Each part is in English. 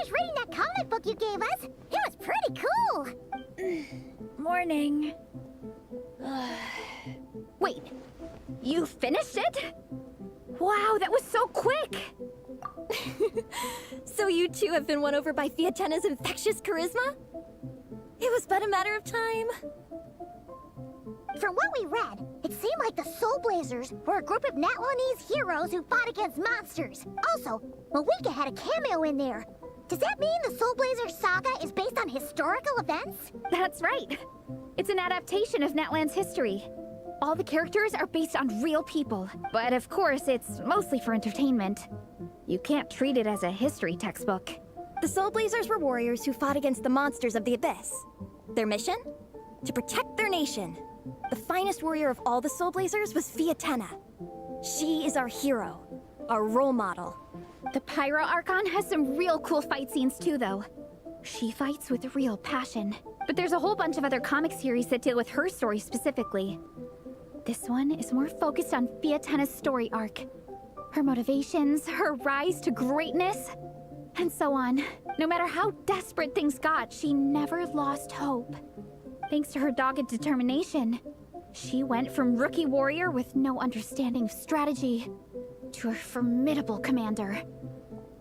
finished reading that comic book you gave us. It was pretty cool. Morning. Wait, you finished it? Wow, that was so quick! So you too have been won over by Fiatena's infectious charisma? It was but a matter of time. From what we read, it seemed like the Soul Blazers were a group of Natlanese heroes who fought against monsters. Also, Malika had a cameo in there. Does that mean the Soul Blazer saga is based on historical events? That's right. It's an adaptation of Natlan's history. All the characters are based on real people, but of course, it's mostly for entertainment. You can't treat it as a history textbook. The Soul Blazers were warriors who fought against the monsters of the Abyss. Their mission? To protect their nation. The finest warrior of all the Soul Blazers was Fiatena. She is our hero, our role model. The Pyro Archon has some real cool fight scenes too, though. She fights with real passion. But there's a whole bunch of other comic series that deal with her story specifically. This one is more focused on Fiatena's story arc. Her motivations, her rise to greatness, and so on. No matter how desperate things got, she never lost hope. Thanks to her dogged determination, she went from rookie warrior with no understanding of strategy to a formidable commander.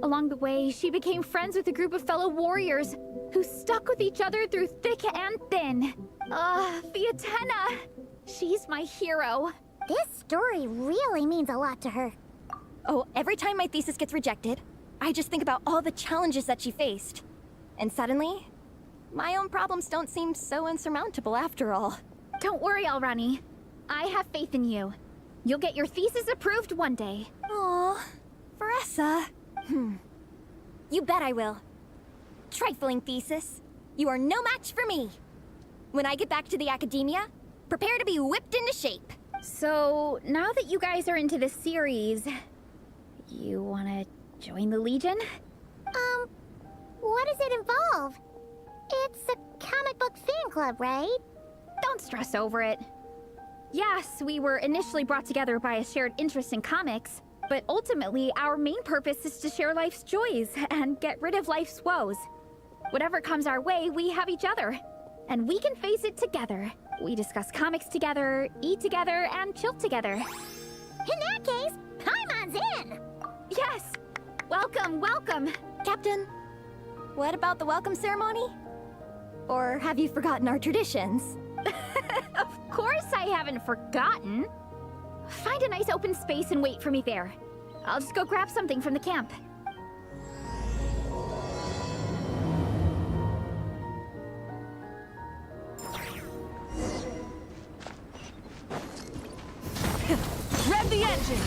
Along the way, she became friends with a group of fellow warriors who stuck with each other through thick and thin. Fiatena! She's my hero. This story really means a lot to her. Oh, every time my thesis gets rejected, I just think about all the challenges that she faced. And suddenly, my own problems don't seem so insurmountable after all. Don't worry, Alrani. I have faith in you. You'll get your thesis approved one day. Aw, Veressa. You bet I will. Trifling thesis. You are no match for me. When I get back to the academia, prepare to be whipped into shape. So, now that you guys are into this series, you wanna join the Legion? What does it involve? It's a comic book fan club, right? Don't stress over it. Yes, we were initially brought together by a shared interest in comics, but ultimately our main purpose is to share life's joys and get rid of life's woes. Whatever comes our way, we have each other, and we can face it together. We discuss comics together, eat together, and chill together. In that case, Paimon's in! Yes! Welcome, welcome! Captain, what about the welcome ceremony? Or have you forgotten our traditions? Of course I haven't forgotten. Find a nice open space and wait for me there. I'll just go grab something from the camp. Rev the engine!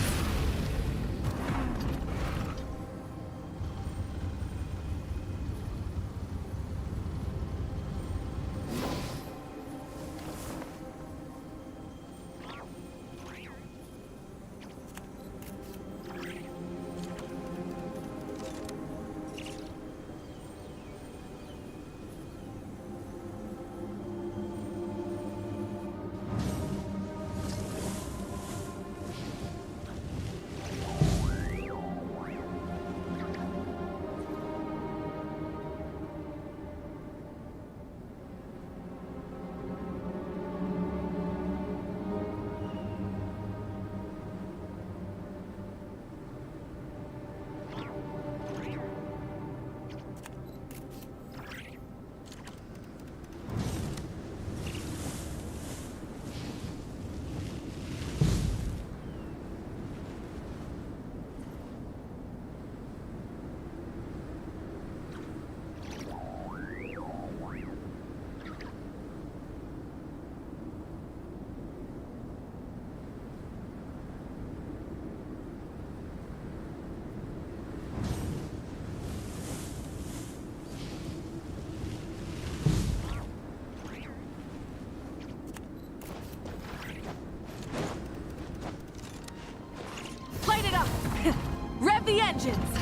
Rev the engines!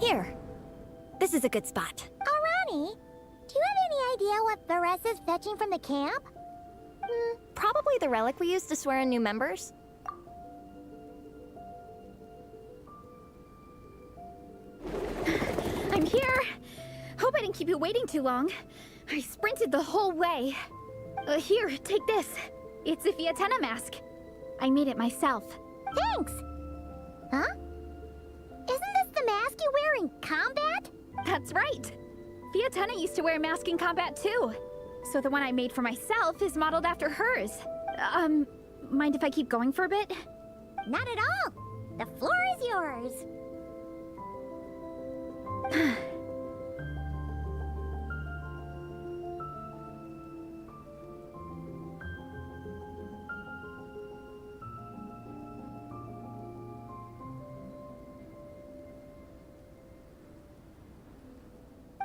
Here. This is a good spot. Alrani, do you have any idea what Veressa's fetching from the camp? Probably the relic we used to swear in new members. Hope I didn't keep you waiting too long. I sprinted the whole way. Here, take this. It's a Fiatenna mask. I made it myself. Thanks! Huh? Isn't this the mask you wear in combat? That's right. Fiatenna used to wear a mask in combat too. So the one I made for myself is modeled after hers. Mind if I keep going for a bit? Not at all. The floor is yours.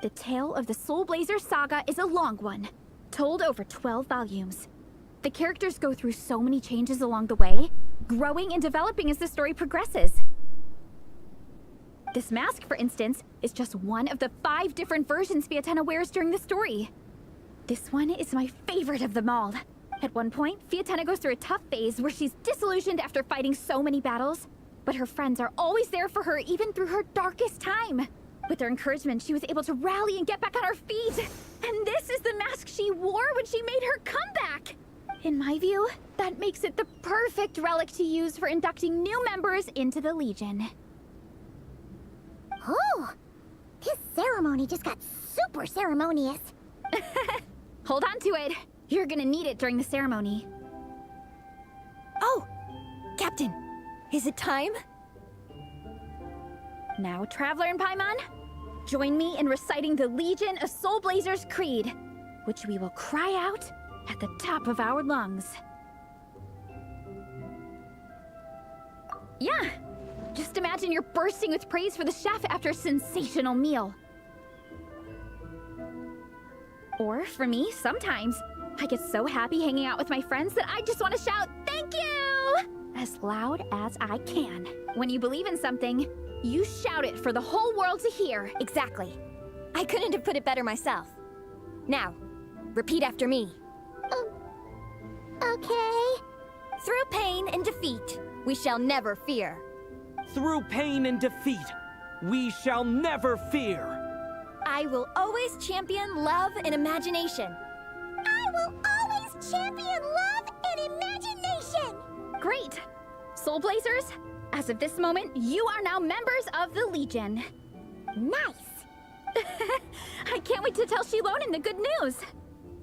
The tale of the Soul Blazer saga is a long one, told over 12 volumes. The characters go through so many changes along the way, growing and developing as the story progresses. This mask, for instance, is just one of the 5 different versions Fiatenna wears during the story. This one is my favorite of them all. At one point, Fiatenna goes through a tough phase where she's disillusioned after fighting so many battles, but her friends are always there for her even through her darkest time. With their encouragement, she was able to rally and get back on her feet. And this is the mask she wore when she made her comeback. In my view, that makes it the perfect relic to use for inducting new members into the Legion. Oh, this ceremony just got super ceremonious. Hold on to it. You're gonna need it during the ceremony. Oh! Captain, is it time? Now, Traveler and Paimon, join me in reciting the Legion of Soul Blazers Creed, which we will cry out at the top of our lungs. Yeah, just imagine you're bursting with praise for the chef after a sensational meal. Or, for me, sometimes, I get so happy hanging out with my friends that I just want to shout, "Thank you!" as loud as I can. When you believe in something, you shout it for the whole world to hear. Exactly. I couldn't have put it better myself. Now, repeat after me. Okay. Through pain and defeat, we shall never fear. Through pain and defeat, we shall never fear. I will always champion love and imagination. I will always champion love and imagination. Great! Soul Blazers, as of this moment, you are now members of the Legion. Nice. I can't wait to tell Shilonen the good news.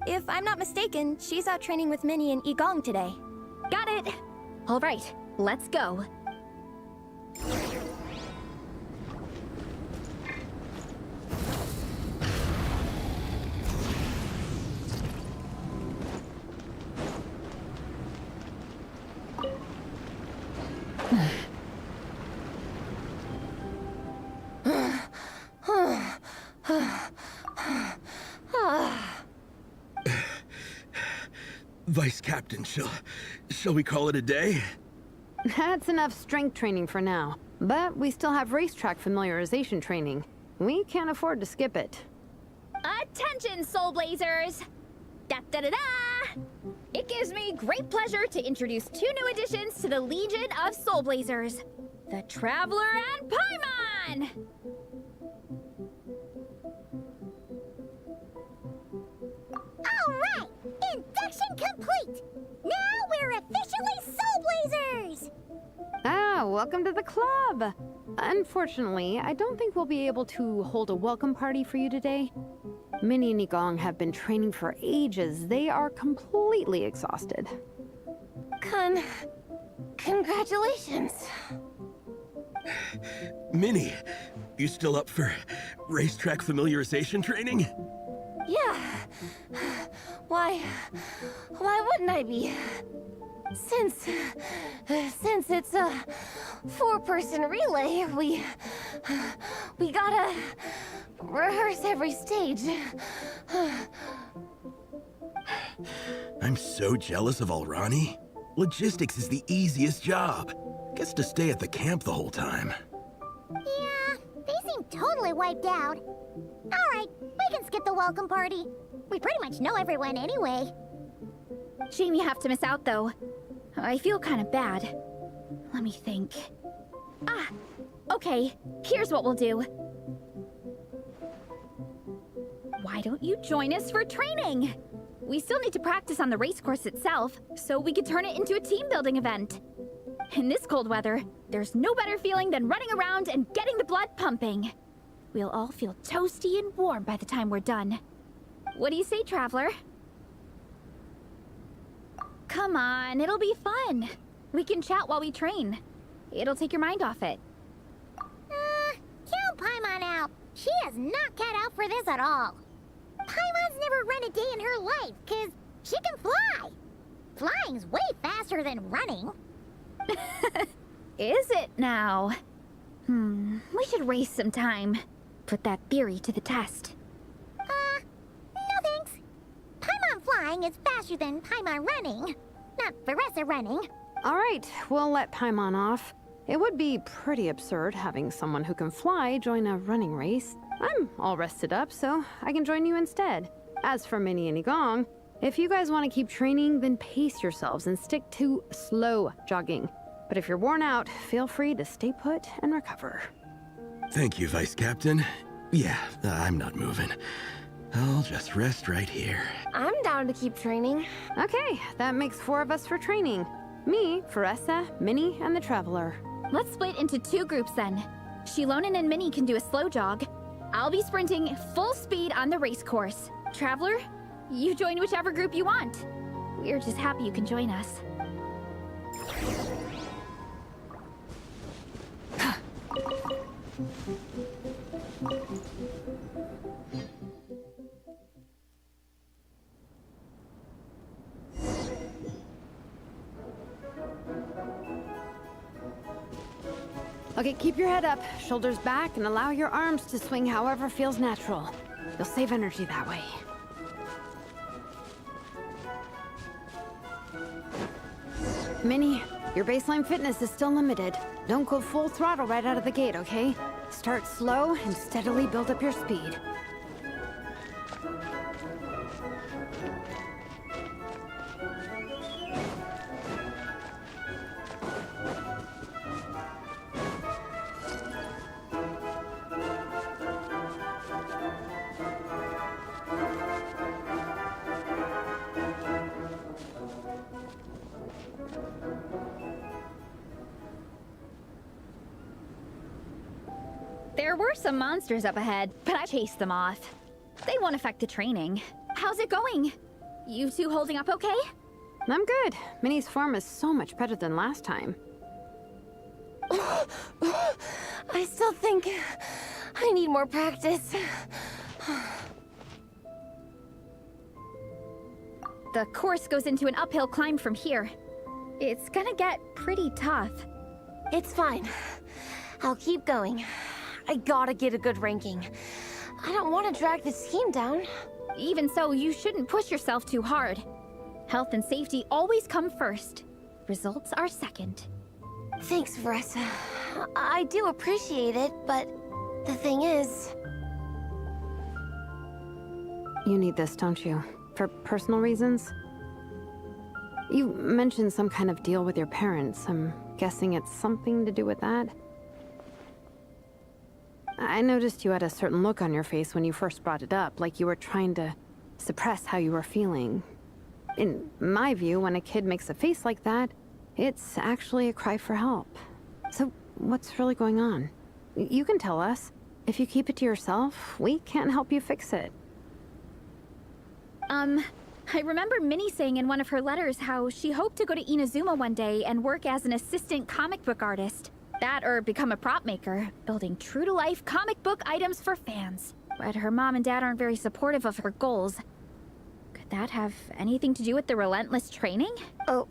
If I'm not mistaken, she's out training with Minnie and Igong today. Got it. All right, let's go. Vice Captain, shall we call it a day? That's enough strength training for now. But we still have racetrack familiarization training. We can't afford to skip it. Attention, Soul Blazers! Da-da-da-da! It gives me great pleasure to introduce 2 new additions to the Legion of Soul Blazers. The Traveler and Paimon! All right, induction complete. Now we're officially Soul Blazers. Ah, welcome to the club! Unfortunately, I don't think we'll be able to hold a welcome party for you today. Minnie and Igong have been training for ages. They are completely exhausted. Congratulations. Minnie, you still up for racetrack familiarization training? Yeah. Why wouldn't I be? Since it's a 4-person relay, we gotta rehearse every stage. I'm so jealous of Alrani. Logistics is the easiest job. Gets to stay at the camp the whole time. Yeah, they seem totally wiped out. All right, we can skip the welcome party. We pretty much know everyone anyway. Shame you have to miss out, though. I feel kind of bad. Let me think. Ah, okay. Here's what we'll do. why don't you join us for training? We still need to practice on the race course itself, so we could turn it into a team-building event. In this cold weather, there's no better feeling than running around and getting the blood pumping. We'll all feel toasty and warm by the time we're done. What do you say, Traveler? Come on, it'll be fun. We can chat while we train. It'll take your mind off it. Count Paimon out. She is not cut out for this at all. Paimon's never run a day in her life, 'cause she can fly. Flying's way faster than running. Is it now? We should race sometime. Put that theory to the test. No thanks. Paimon flying is faster than Paimon running. Not Veressa running. All right, we'll let Paimon off. It would be pretty absurd having someone who can fly join a running race. I'm all rested up, so I can join you instead. As for Minnie and Igong, if you guys want to keep training, then pace yourselves and stick to slow jogging. But if you're worn out, feel free to stay put and recover. Thank you, Vice Captain. Yeah, I'm not moving. I'll just rest right here. I'm down to keep training. Okay, that makes 4 of us for training. Me, Veressa, Minnie, and the Traveler. Let's split into 2 groups then. Shilonen and Minnie can do a slow jog. I'll be sprinting full speed on the race course. Traveler, you join whichever group you want. We're just happy you can join us. Okay, keep your head up, shoulders back, and allow your arms to swing however feels natural. You'll save energy that way. Minnie, your baseline fitness is still limited. Don't go full throttle right out of the gate, okay? Start slow and steadily build up your speed. There were some monsters up ahead, but I chased them off. They won't affect the training. How's it going? You 2 holding up okay? I'm good. Minnie's form is so much better than last time. I still think I need more practice. The course goes into an uphill climb from here. It's gonna get pretty tough. It's fine. I'll keep going. I gotta get a good ranking. I don't want to drag this team down. Even so, you shouldn't push yourself too hard. Health and safety always come first. Results are second. Thanks, Veressa. I do appreciate it, but the thing is... You need this, don't you? For personal reasons? You mentioned some kind of deal with your parents. I'm guessing it's something to do with that? I noticed you had a certain look on your face when you first brought it up, like you were trying to suppress how you were feeling. In my view, when a kid makes a face like that, it's actually a cry for help. So, what's really going on? You can tell us. If you keep it to yourself, we can't help you fix it. I remember Minnie saying in one of her letters how she hoped to go to Inazuma one day and work as an assistant comic book artist. That or become a prop maker, building true-to-life comic book items for fans. But her mom and dad aren't very supportive of her goals. Could that have anything to do with the relentless training? Oh,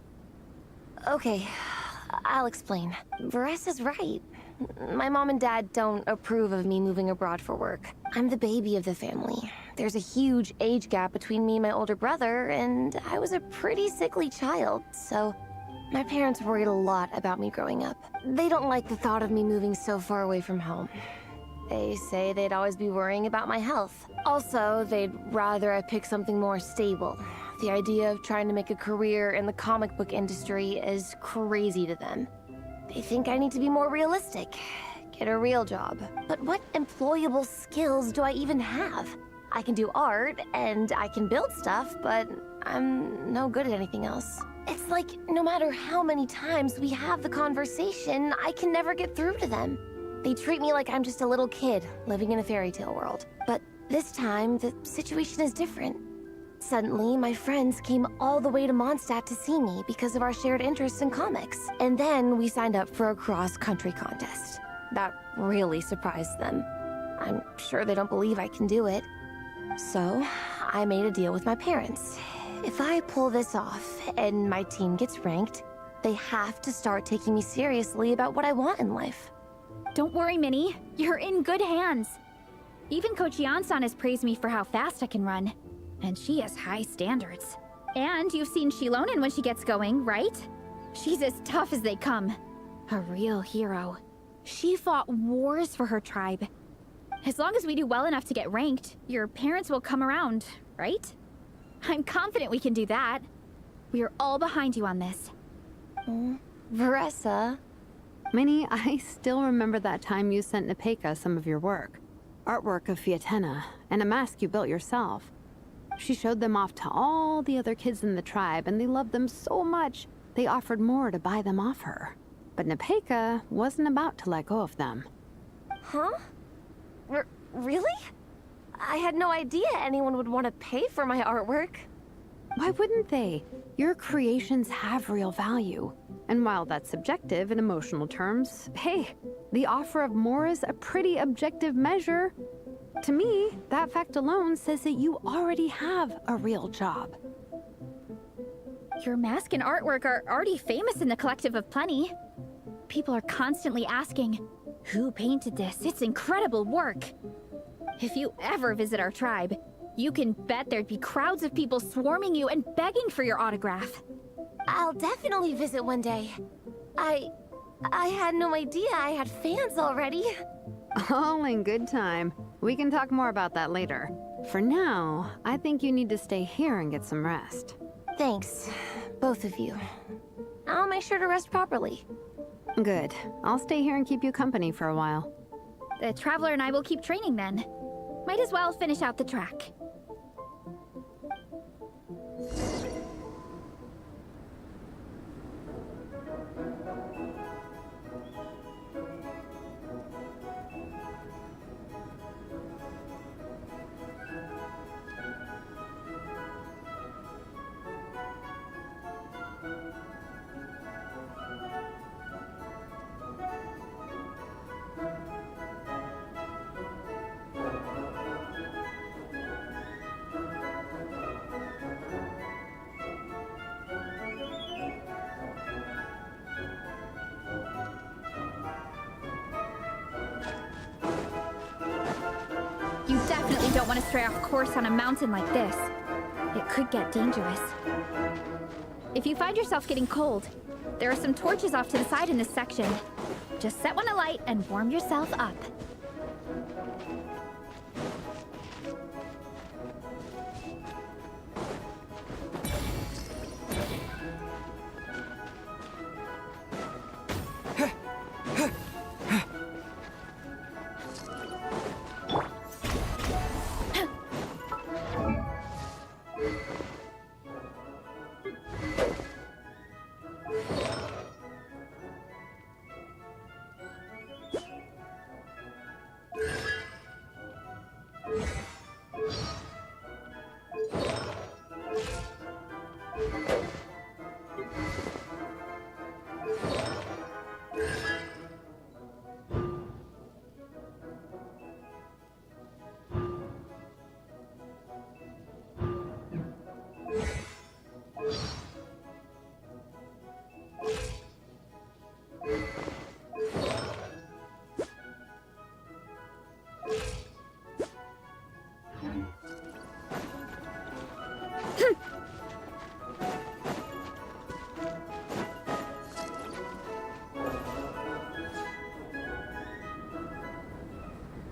okay. I'll explain. Veressa's right. My mom and dad don't approve of me moving abroad for work. I'm the baby of the family. There's a huge age gap between me and my older brother, and I was a pretty sickly child, so my parents worried a lot about me growing up. They don't like the thought of me moving so far away from home. They say they'd always be worrying about my health. Also, they'd rather I pick something more stable. The idea of trying to make a career in the comic book industry is crazy to them. They think I need to be more realistic, get a real job. But what employable skills do I even have? I can do art, and I can build stuff, but I'm no good at anything else. It's like, no matter how many times we have the conversation, I can never get through to them. They treat me like I'm just a little kid living in a fairy tale world. But this time, the situation is different. Suddenly, my friends came all the way to Mondstadt to see me because of our shared interests in comics. And then we signed up for a cross-country contest. That really surprised them. I'm sure they don't believe I can do it. So, I made a deal with my parents. If I pull this off and my team gets ranked, they have to start taking me seriously about what I want in life. Don't worry, Minnie. You're in good hands. Even Coach Yansan has praised me for how fast I can run. And she has high standards. And you've seen Shilonen when she gets going, right? She's as tough as they come. A real hero. She fought wars for her tribe. As long as we do well enough to get ranked, your parents will come around, right? I'm confident we can do that. We are all behind you on this. Veressa. Minnie, I still remember that time you sent Nepeka some of your work. Artwork of Fiatena, and a mask you built yourself. She showed them off to all the other kids in the tribe, and they loved them so much, they offered more to buy them off her. But Nepeka wasn't about to let go of them. Huh? Really? I had no idea anyone would want to pay for my artwork. Why wouldn't they? Your creations have real value. And while that's subjective in emotional terms, hey, the offer of more is a pretty objective measure. To me, that fact alone says that you already have a real job. Your mask and artwork are already famous in the Collective of Plenty. People are constantly asking, who painted this? It's incredible work. If you ever visit our tribe, you can bet there'd be crowds of people swarming you and begging for your autograph. I'll definitely visit one day. I had no idea I had fans already. All in good time. We can talk more about that later. For now, I think you need to stay here and get some rest. Thanks, both of you. I'll make sure to rest properly. Good. I'll stay here and keep you company for a while. The Traveler and I will keep training then. Might as well finish out the track. You definitely don't want to stray off course on a mountain like this. It could get dangerous. If you find yourself getting cold, there are some torches off to the side in this section. Just set one alight and warm yourself up.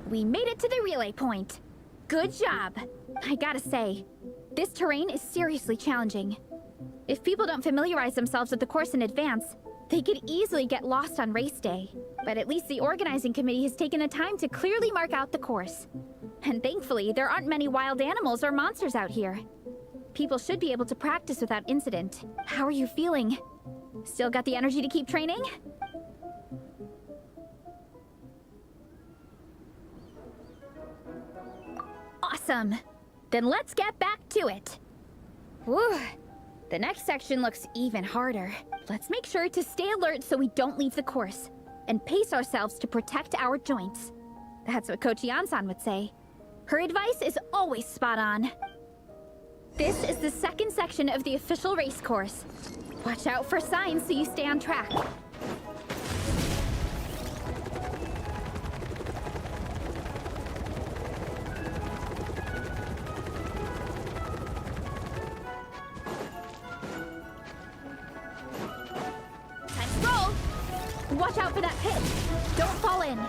We made it to the relay point. Good job. I gotta say, this terrain is seriously challenging. If people don't familiarize themselves with the course in advance, they could easily get lost on race day. But at least the organizing committee has taken the time to clearly mark out the course. And thankfully, there aren't many wild animals or monsters out here. People should be able to practice without incident. How are you feeling? Still got the energy to keep training? Awesome! Then let's get back to it! Whew. The next section looks even harder. Let's make sure to stay alert so we don't leave the course, and pace ourselves to protect our joints. That's what Coach Yan-san would say. Her advice is always spot on. This is the second section of the official race course. Watch out for signs so you stay on track. Time to roll! Watch out for that pit! Don't fall in!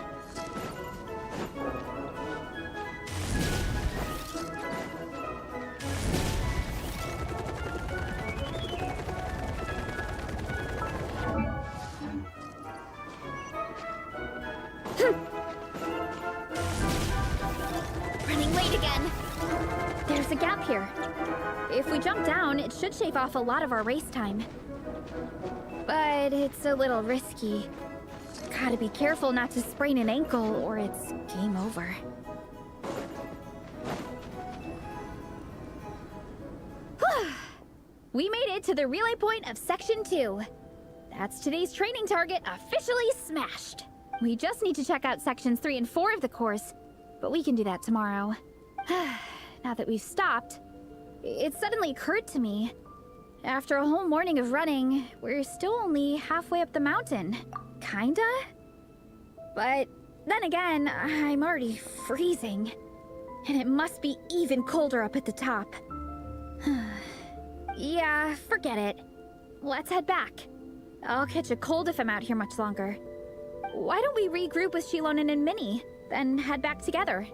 Running late again. There's a gap here. If we jump down, it should shave off a lot of our race time. But it's a little risky. Gotta be careful not to sprain an ankle or it's game over. We made it to the relay point of Section 2. That's today's training target officially smashed. We just need to check out Sections 3 and 4 of the course, but we can do that tomorrow. Now that we've stopped, it suddenly occurred to me. After a whole morning of running, we're still only halfway up the mountain. Kinda? But then again, I'm already freezing. And it must be even colder up at the top. Yeah, forget it. Let's head back. I'll catch a cold if I'm out here much longer. Why don't we regroup with Shilonen and Minnie, then head back together?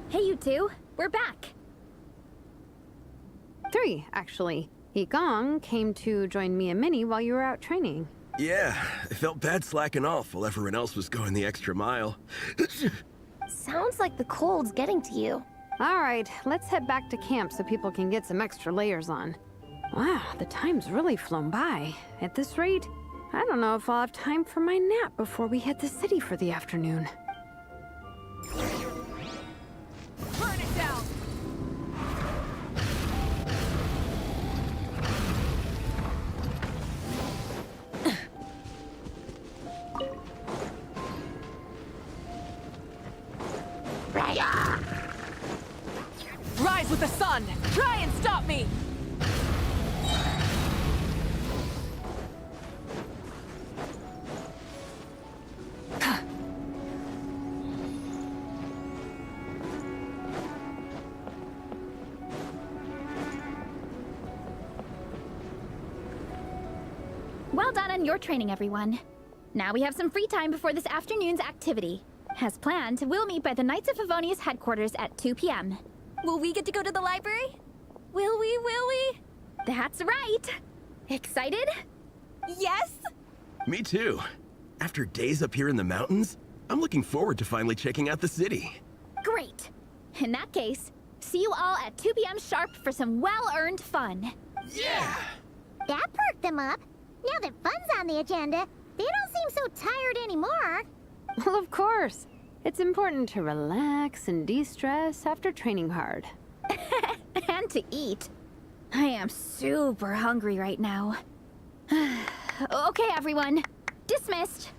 Hey, you two. We're back. 3, actually. Igong came to join me and Minnie while you were out training. Yeah, I felt bad slacking off while everyone else was going the extra mile. Sounds like the cold's getting to you. All right, let's head back to camp so people can get some extra layers on. Wow, the time's really flown by. At this rate, I don't know if I'll have time for my nap before we hit the city for the afternoon. Burn it down! Rise with the sun! Try and stop me! Well done on your training, everyone. Now we have some free time before this afternoon's activity. As planned, we'll meet by the Knights of Favonia's headquarters at 2 p.m. Will we get to go to the library? Will we? That's right! Excited? Yes! Me too. After days up here in the mountains, I'm looking forward to finally checking out the city. Great! In that case, see you all at 2 p.m. sharp for some well-earned fun. Yeah! That perked them up. Now that fun's on the agenda, they don't seem so tired anymore. Well, of course. It's important to relax and de-stress after training hard. And to eat. I am super hungry right now. Okay, everyone. Dismissed.